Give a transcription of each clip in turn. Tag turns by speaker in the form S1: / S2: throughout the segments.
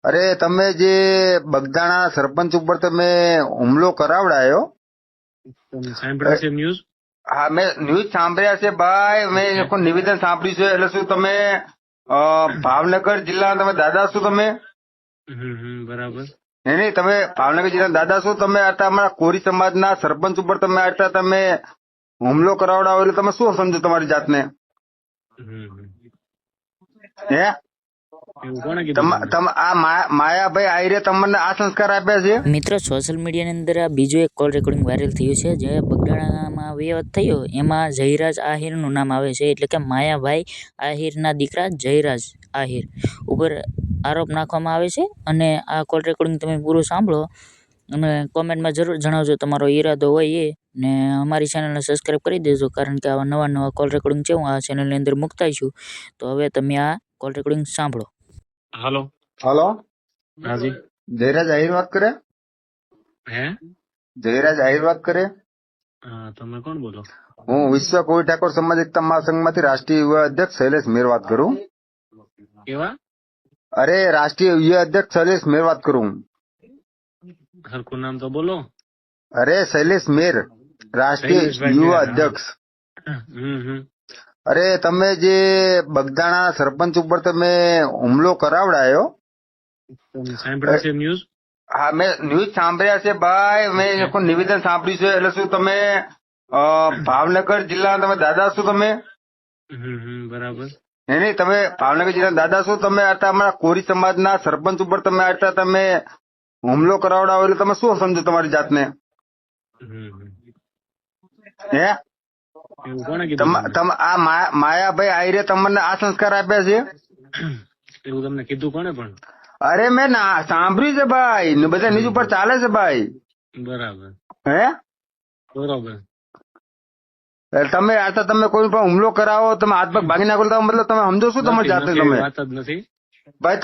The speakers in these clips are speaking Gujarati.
S1: અરે તમે જે બગદાણા સરપંચ ઉપર તમે હુમલો કરાવડાયો.
S2: તમે સાંભળ્યું છે ન્યૂઝ?
S1: હા, મેં ન્યૂઝ સાંભળ્યા છે ભાઈ. મેં એક નિવેદન સાંભળ્યું છે. એટલે શું તમે ભાવનગર જિલ્લાના તમે દાદા છો તમે?
S2: બરાબર.
S1: નહીં, તમે ભાવનગર જિલ્લાના દાદા છો. તમે આટલા અમારા કોરી સમાજના સરપંચ ઉપર તમે આટલા તમે હુમલો કરાવડાવો એટલે તમે શું સમજો તમારી જાતને? હે
S2: એવું કોણે કીધું તમને?
S1: આ માયાભાઈ આહિરે તમને આ સંસ્કાર આપ્યા છે?
S3: મિત્ર, સોશિયલ મીડિયાની અંદર આ બીજો એક કોલ રેકોર્ડિંગ વાયરલ થયું છે જે બગદાણામાં વિવાદ થયો. એમાં જયરાજ આહિરનું નામ આવે છે, એટલે કે માયાભાઈ આહિરના દીકરા જયરાજ આહિર ઉપર આરોપ નાખવામાં આવે છે. અને આ કોલ રેકોર્ડિંગ તમે પૂરું સાંભળો અને કોમેન્ટમાં જરૂર જણાવજો તમારો ઈરાદો હોય એ. ને અમારી ચેનલને સબસ્ક્રાઈબ કરી દેજો, કારણ કે આવા નવા કોલ રેકોર્ડિંગ છે હું આ ચેનલની અંદર મૂકતા છું. તો હવે તમે આ કોલ રેકોર્ડિંગ સાંભળો.
S2: હાલો. હાજી.
S1: જયરાજ આહિર વાત કરે?
S2: હે?
S1: જયરાજ આહિર વાત કરે?
S2: હા, તમે કોણ બોલો?
S1: હું વિશ્વ કોળી ઠાકોર સમાજ એકતા મહાસંઘમાંથી રાષ્ટ્રીય યુવા અધ્યક્ષ શૈલેષ મેર વાત કરું.
S2: કેવા?
S1: અરે, રાષ્ટ્રીય યુવા અધ્યક્ષ શૈલેષ મેર વાત કરું.
S2: હરખું નામ તો બોલો.
S1: અરે, શૈલેષ મેર, રાષ્ટ્રીય યુવા અધ્યક્ષ. અરે, તમે જે બગદાણા સરપંચ ઉપર તમે હુમલો કરાવડાયો.
S2: તમે સાંભળ્યું છે ન્યૂઝ?
S1: હા, મેં ન્યૂઝ સાંભળ્યા છે ભાઈ. મેં એક નિવેદન સાંભળ્યું છે. એટલે શું તમે ભાવનગર જિલ્લાના તમે દાદા છો તમે?
S2: બરાબર.
S1: નહીં, તમે ભાવનગર જિલ્લાના દાદા છો. તમે આટલા અમારા કોરી સમાજના સરપંચ ઉપર તમે આટલા તમે હુમલો કરાવડાવો એટલે તમે શું સમજો તમારી જાતને? હે?
S2: એવું કોણે કીધું તમને?
S1: આ માયાભાઈ આહિરે તમને આ સંસ્કાર આપ્યા છે?
S2: એવું તમને કીધું કોણે પણ?
S1: અરે, મેં સાંભળ્યું છે ભાઈ. બધા ન્યૂઝ ઉપર ચાલે છે ભાઈ.
S2: બરાબર.
S1: હે?
S2: બરોબર.
S1: તમે આટલા તમે કોઈ પણ હુમલો કરાવો, તમે હાથ પગ ભાગી નાખો, મતલબ તમે સમજો શું તમારી જાતને? તમે
S2: વાત જ નથી
S1: ભાઈ,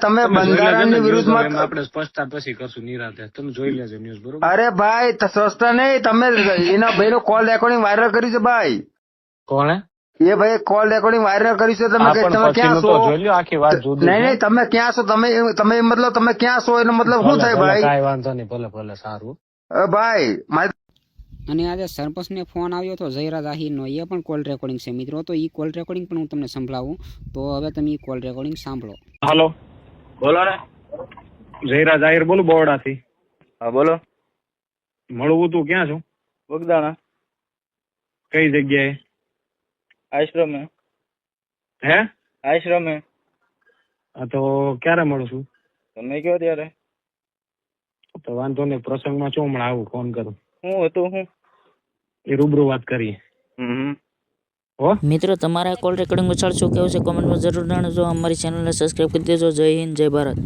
S1: તમે બંધારણની વિરુદ્ધમાં
S2: આપણે સ્પષ્ટતા પછી કરશું નિરાંતે. તમે જોઈ લેજો ન્યૂઝ. બરોબર.
S1: અરે ભાઈ, સસ્તા નહીં. તમે એના ભાઈનો કોલ રેકોર્ડિંગ વાયરલ કર્યું છે ભાઈ.
S2: કોણે?
S1: એ ભાઈ કોલ રેકોર્ડિંગ વાયરલ કર્યું છે. તમે ક્યાં છો? નહીં, તમે ક્યાં છો? તમે મતલબ તમે ક્યાં છો એનો મતલબ શું થાય ભાઈ?
S2: કાંઈ વાંધો નહીં, ભલે સારું
S1: ભાઈ.
S4: અને આજે સરપંચને ફોન આવ્યો હતો જયરાજ આહિરનો, એ પણ કોલ રેકોર્ડિંગ છે મિત્રો. તો એ કોલ રેકોર્ડિંગ પણ હું તમને સંભળાવું. તો હવે તમે એ કોલ રેકોર્ડિંગ સાંભળો.
S2: હાલો, બોલો ને. જયરાજ આહિર બોલું, બોરડાથી.
S5: હા, બોલો.
S2: મળવું તું ક્યાં છું?
S5: બગદાણા
S2: કઈ જગ્યાએ?
S5: આશ્રમે.
S2: હે?
S5: આશ્રમે.
S2: હા, તો ક્યારે મળું છું?
S5: તમે કયો ત્યારે.
S2: તો વાંધો નહીં, પ્રસંગમાં છું હમણાં, આવું ફોન કરું.
S5: હું હતું હું
S2: એ રૂબરૂ વાત કરીએ.
S3: મિત્રો, તમારા કોલ રેકોર્ડિંગ ઉછાળશો કેવું છે કોમેન્ટમાં જરૂર જણાવજો. અમારી ચેનલને સબસ્ક્રાઈબ કરી દેજો. જય હિન્દ, જય ભારત.